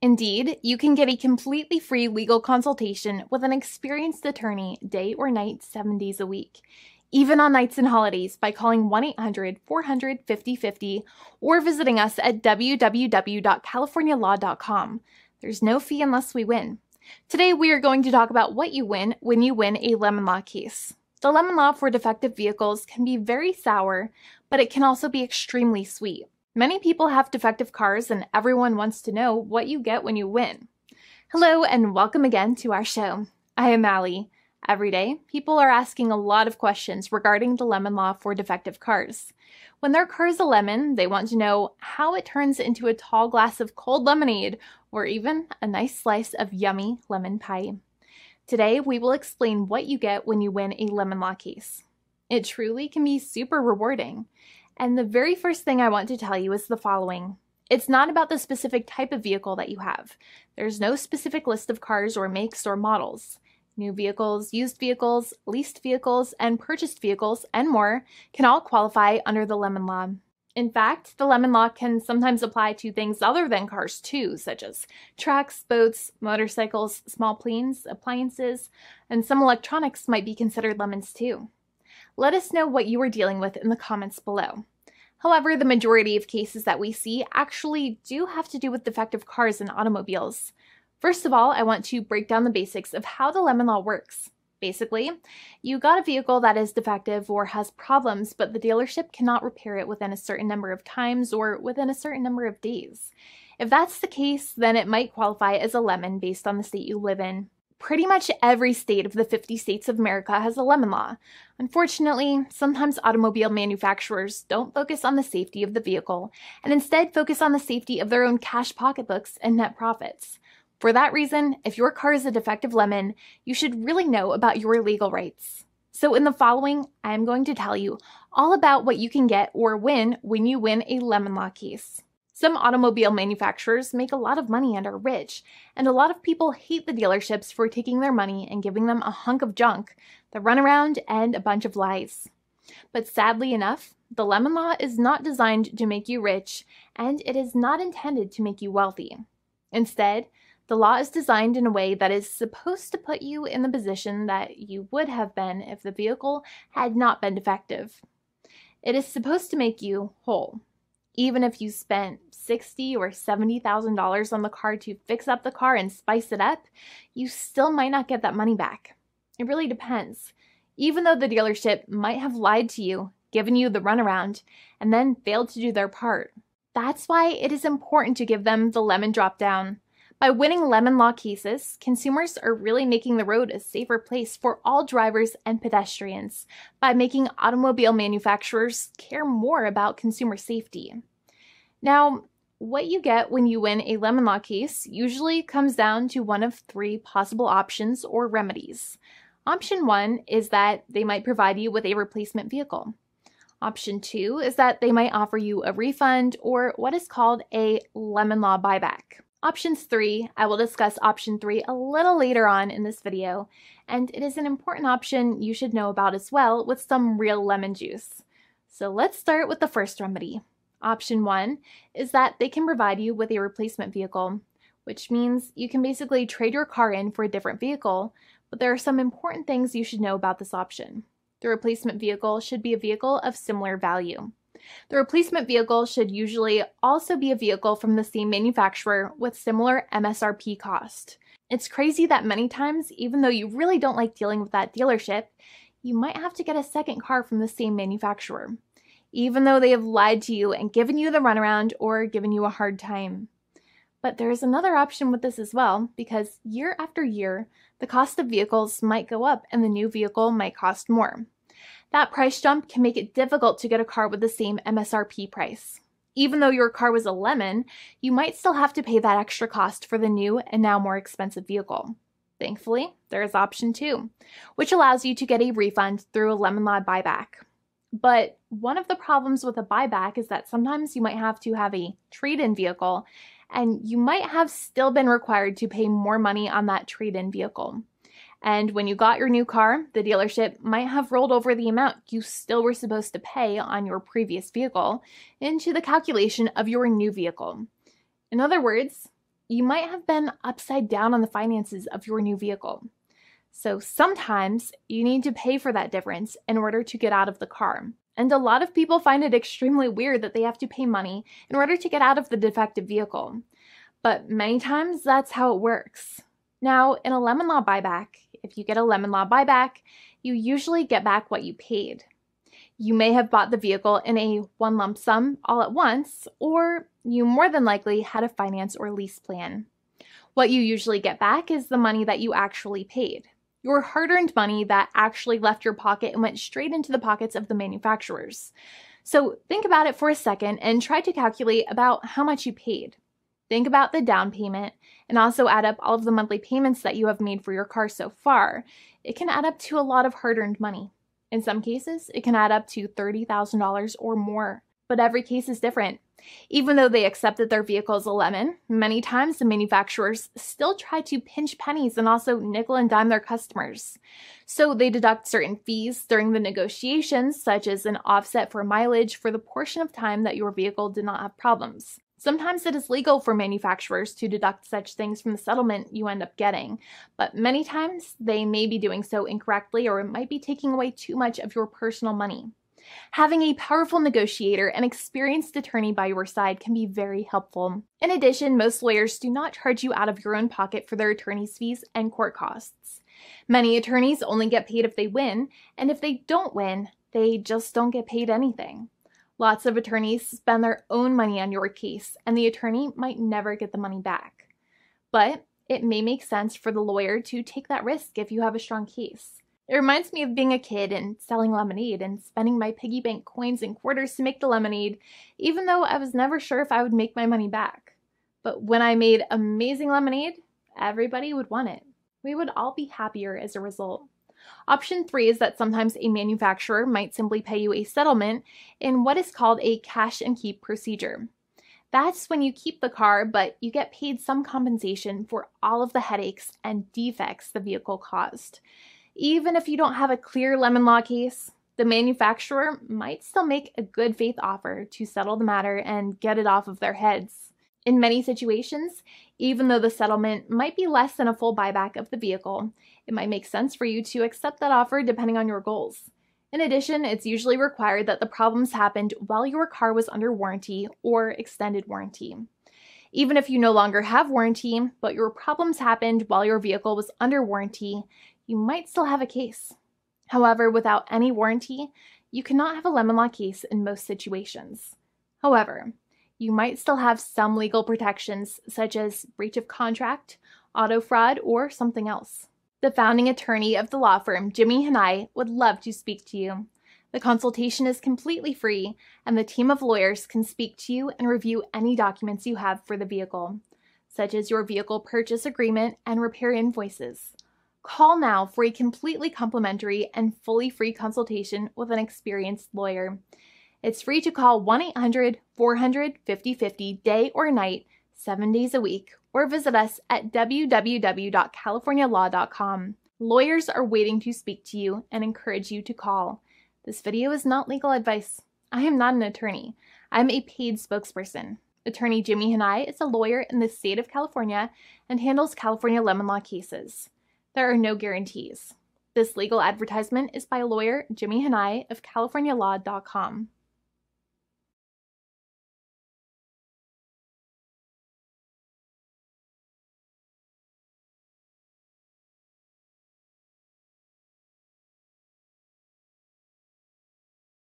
Indeed, you can get a completely free legal consultation with an experienced attorney day or night, 7 days a week, even on nights and holidays by calling 1-800-400-5050 or visiting us at www.californialaw.com. There's no fee unless we win. Today, we are going to talk about what you win when you win a lemon law case. The lemon law for defective vehicles can be very sour, but it can also be extremely sweet. Many people have defective cars, and everyone wants to know what you get when you win. Hello, and welcome again to our show. I am Allie. Every day, people are asking a lot of questions regarding the lemon law for defective cars. When their car is a lemon, they want to know how it turns into a tall glass of cold lemonade, or even a nice slice of yummy lemon pie. Today, we will explain what you get when you win a lemon law case. It truly can be super rewarding. And the very first thing I want to tell you is the following. It's not about the specific type of vehicle that you have. There's no specific list of cars or makes or models. New vehicles, used vehicles, leased vehicles, and purchased vehicles, and more can all qualify under the lemon law. In fact, the lemon law can sometimes apply to things other than cars too, such as trucks, boats, motorcycles, small planes, appliances, and some electronics might be considered lemons too. Let us know what you are dealing with in the comments below. However, the majority of cases that we see actually do have to do with defective cars and automobiles. First of all, I want to break down the basics of how the lemon law works. Basically, you got a vehicle that is defective or has problems, but the dealership cannot repair it within a certain number of times or within a certain number of days. If that's the case, then it might qualify as a lemon based on the state you live in. Pretty much every state of the 50 states of America has a lemon law. Unfortunately, sometimes automobile manufacturers don't focus on the safety of the vehicle and instead focus on the safety of their own cash pocketbooks and net profits. For that reason, if your car is a defective lemon, you should really know about your legal rights. So in the following, I am going to tell you all about what you can get or win when you win a lemon law case. Some automobile manufacturers make a lot of money and are rich, and a lot of people hate the dealerships for taking their money and giving them a hunk of junk, the runaround, and a bunch of lies. But sadly enough, the lemon law is not designed to make you rich, and it is not intended to make you wealthy. Instead, the law is designed in a way that is supposed to put you in the position that you would have been if the vehicle had not been defective. It is supposed to make you whole. Even if you spent $60,000 or $70,000 on the car to fix up the car and spice it up, you still might not get that money back. It really depends. Even though the dealership might have lied to you, given you the runaround, and then failed to do their part. That's why it is important to give them the lemon drop down. By winning lemon law cases, consumers are really making the road a safer place for all drivers and pedestrians by making automobile manufacturers care more about consumer safety. Now, what you get when you win a lemon law case usually comes down to one of three possible options or remedies. Option 1 is that they might provide you with a replacement vehicle. Option 2 is that they might offer you a refund or what is called a lemon law buyback. Options 3, I will discuss option 3 a little later on in this video, and it is an important option you should know about as well with some real lemon juice. So let's start with the first remedy. Option 1 is that they can provide you with a replacement vehicle, which means you can basically trade your car in for a different vehicle, but there are some important things you should know about this option. The replacement vehicle should be a vehicle of similar value. The replacement vehicle should usually also be a vehicle from the same manufacturer with similar MSRP cost. It's crazy that many times, even though you really don't like dealing with that dealership, you might have to get a second car from the same manufacturer, even though they have lied to you and given you the runaround or given you a hard time. But there is another option with this as well, because year after year, the cost of vehicles might go up and the new vehicle might cost more. That price jump can make it difficult to get a car with the same MSRP price. Even though your car was a lemon, you might still have to pay that extra cost for the new and now more expensive vehicle. Thankfully, there is option 2, which allows you to get a refund through a lemon law buyback. But one of the problems with a buyback is that sometimes you might have to have a trade-in vehicle, and you might have still been required to pay more money on that trade-in vehicle. And when you got your new car, the dealership might have rolled over the amount you still were supposed to pay on your previous vehicle into the calculation of your new vehicle. In other words, you might have been upside down on the finances of your new vehicle. So sometimes you need to pay for that difference in order to get out of the car. And a lot of people find it extremely weird that they have to pay money in order to get out of the defective vehicle. But many times that's how it works. Now, in a lemon law buyback, if you get a lemon law buyback, you usually get back what you paid. You may have bought the vehicle in a one lump sum all at once, or you more than likely had a finance or lease plan. What you usually get back is the money that you actually paid. Your hard-earned money that actually left your pocket and went straight into the pockets of the manufacturers. So think about it for a second and try to calculate about how much you paid. Think about the down payment and also add up all of the monthly payments that you have made for your car so far. It can add up to a lot of hard-earned money. In some cases, it can add up to $30,000 or more, but every case is different. Even though they accept that their vehicle is a lemon, many times the manufacturers still try to pinch pennies and also nickel and dime their customers. So they deduct certain fees during the negotiations, such as an offset for mileage for the portion of time that your vehicle did not have problems. Sometimes it is legal for manufacturers to deduct such things from the settlement you end up getting, but many times they may be doing so incorrectly or it might be taking away too much of your personal money. Having a powerful negotiator and experienced attorney by your side can be very helpful. In addition, most lawyers do not charge you out of your own pocket for their attorney's fees and court costs. Many attorneys only get paid if they win, and if they don't win, they just don't get paid anything. Lots of attorneys spend their own money on your case, and the attorney might never get the money back. But it may make sense for the lawyer to take that risk if you have a strong case. It reminds me of being a kid and selling lemonade and spending my piggy bank coins and quarters to make the lemonade, even though I was never sure if I would make my money back. But when I made amazing lemonade, everybody would want it. We would all be happier as a result. Option 3 is that sometimes a manufacturer might simply pay you a settlement in what is called a cash and keep procedure. That's when you keep the car, but you get paid some compensation for all of the headaches and defects the vehicle caused. Even if you don't have a clear lemon law case, the manufacturer might still make a good faith offer to settle the matter and get it off of their heads. In many situations, even though the settlement might be less than a full buyback of the vehicle, it might make sense for you to accept that offer depending on your goals. In addition, it's usually required that the problems happened while your car was under warranty or extended warranty. Even if you no longer have warranty, but your problems happened while your vehicle was under warranty, you might still have a case. However, without any warranty, you cannot have a lemon law case in most situations. However, you might still have some legal protections such as breach of contract, auto fraud, or something else. The founding attorney of the law firm, Jimmy and I, would love to speak to you. The consultation is completely free, and the team of lawyers can speak to you and review any documents you have for the vehicle, such as your vehicle purchase agreement and repair invoices. Call now for a completely complimentary and fully free consultation with an experienced lawyer. It's free to call 1-800-400-5050 day or night, 7 days a week, or visit us at www.californialaw.com. Lawyers are waiting to speak to you and encourage you to call. This video is not legal advice. I am not an attorney. I'm a paid spokesperson. Attorney Jimmy Hanai is a lawyer in the state of California and handles California lemon law cases. There are no guarantees. This legal advertisement is by lawyer Jimmy Hanai of CaliforniaLaw.com.